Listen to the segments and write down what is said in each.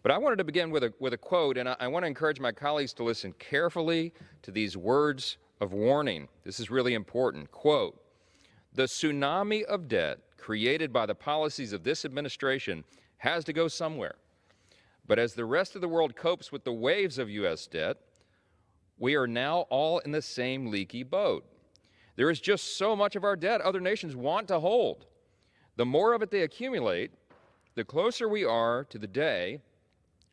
But I wanted to begin with a quote, and I want to encourage my colleagues to listen carefully to these words of warning. This is really important. Quote, "The tsunami of debt created by the policies of this administration has to go somewhere. But as the rest of the world copes with the waves of U.S. debt, we are now all in the same leaky boat. There is just so much of our debt other nations want to hold. The more of it they accumulate, the closer we are to the day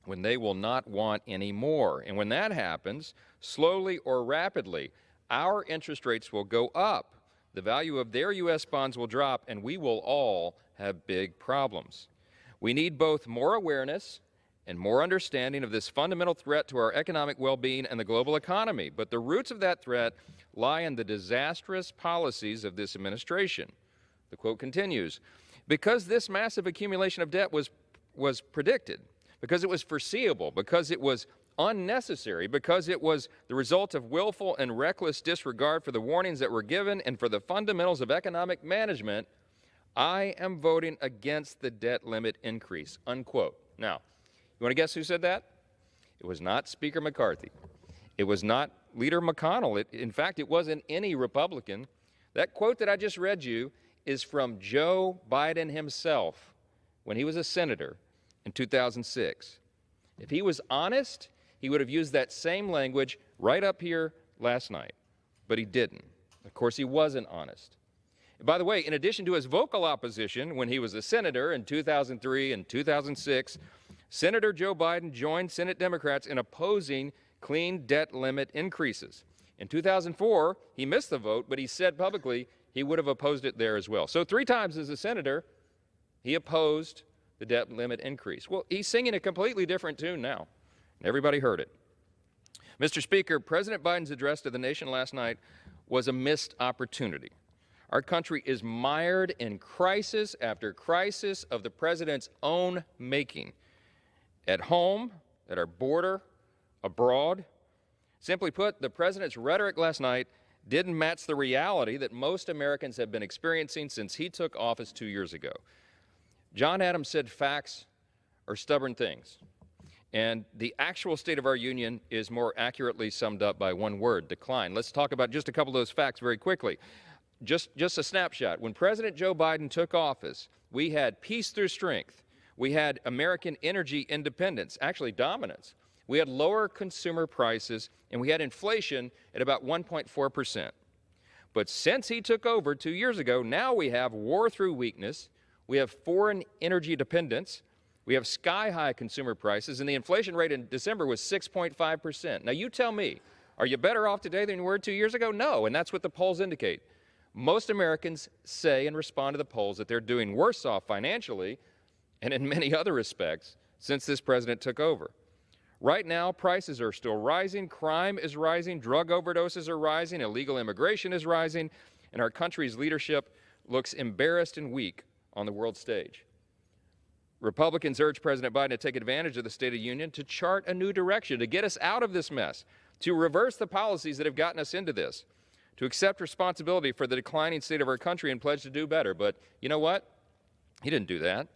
when they will not want any more. And when that happens, slowly or rapidly, our interest rates will go up. The value of their U.S. bonds will drop, and we will all have big problems. We need both more awareness and more understanding of this fundamental threat to our economic well-being and the global economy. But the roots of that threat lie in the disastrous policies of this administration." The quote continues, "Because this massive accumulation of debt was predicted, because it was foreseeable, because it was unnecessary, because it was the result of willful and reckless disregard for the warnings that were given and for the fundamentals of economic management, I am voting against the debt limit increase," unquote. Now, you want to guess who said that? It was not Speaker McCarthy. It was not Leader McConnell. In fact, it wasn't any Republican. That quote that I just read you is from Joe Biden himself when he was a senator in 2006. If he was honest, he would have used that same language right up here last night, but he didn't. Of course, he wasn't honest. And by the way, in addition to his vocal opposition when he was a senator in 2003 and 2006, Senator Joe Biden joined Senate Democrats in opposing clean debt limit increases. In 2004, he missed the vote, but he said publicly he would have opposed it there as well. So 3 times as a senator, he opposed the debt limit increase. Well, he's singing a completely different tune now, and everybody heard it. Mr. Speaker, President Biden's address to the nation last night was a missed opportunity. Our country is mired in crisis after crisis of the president's own making. At home, at our border, abroad. Simply put, the president's rhetoric last night didn't match the reality that most Americans have been experiencing since he took office 2 years ago. John Adams said facts are stubborn things, and the actual state of our union is more accurately summed up by one word: decline. Let's talk about just a couple of those facts very quickly. Just a snapshot. When President Joe Biden took office, we had peace through strength. We had American energy independence, actually dominance. We had lower consumer prices, and we had inflation at about 1.4%. But since he took over 2 years ago, now we have war through weakness, we have foreign energy dependence, we have sky-high consumer prices, and the inflation rate in December was 6.5%. Now you tell me, are you better off today than you were 2 years ago? No, and that's what the polls indicate. Most Americans say and respond to the polls that they're doing worse off financially and in many other respects since this president took over. Right now, prices are still rising, crime is rising, drug overdoses are rising, illegal immigration is rising, and our country's leadership looks embarrassed and weak on the world stage. Republicans urge President Biden to take advantage of the State of the Union to chart a new direction, to get us out of this mess, to reverse the policies that have gotten us into this, to accept responsibility for the declining state of our country and pledge to do better. But you know what? He didn't do that.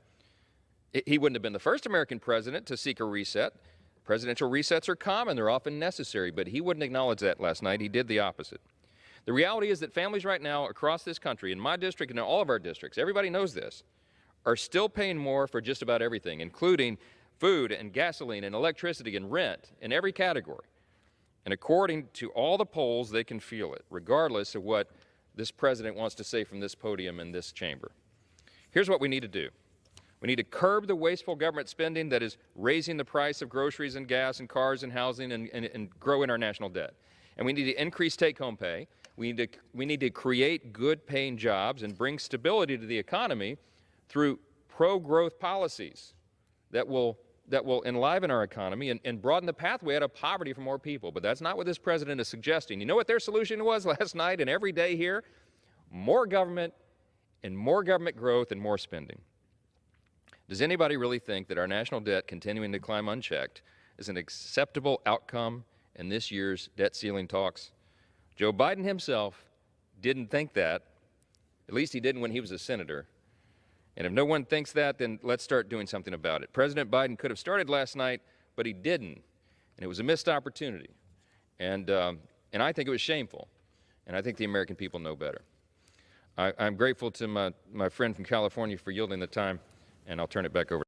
He wouldn't have been the first American president to seek a reset. Presidential resets are common, they're often necessary, but he wouldn't acknowledge that last night. He did the opposite. The reality is that families right now across this country, in my district and in all of our districts, everybody knows this, are still paying more for just about everything, including food and gasoline and electricity and rent in every category. And according to all the polls, they can feel it, regardless of what this president wants to say from this podium in this chamber. Here's what we need to do. We need to curb the wasteful government spending that is raising the price of groceries and gas and cars and housing and growing our national debt. And we need to increase take-home pay. We need to create good-paying jobs and bring stability to the economy through pro-growth policies that will enliven our economy and broaden the pathway out of poverty for more people. But that's not what this president is suggesting. You know what their solution was last night and every day here? More government and more government growth and more spending. Does anybody really think that our national debt continuing to climb unchecked is an acceptable outcome in this year's debt ceiling talks? Joe Biden himself didn't think that. At least he didn't when he was a senator. And if no one thinks that, then let's start doing something about it. President Biden could have started last night, but he didn't. And it was a missed opportunity. And I think it was shameful. And I think the American people know better. I'm grateful to my friend from California for yielding the time, and I'll turn it back over.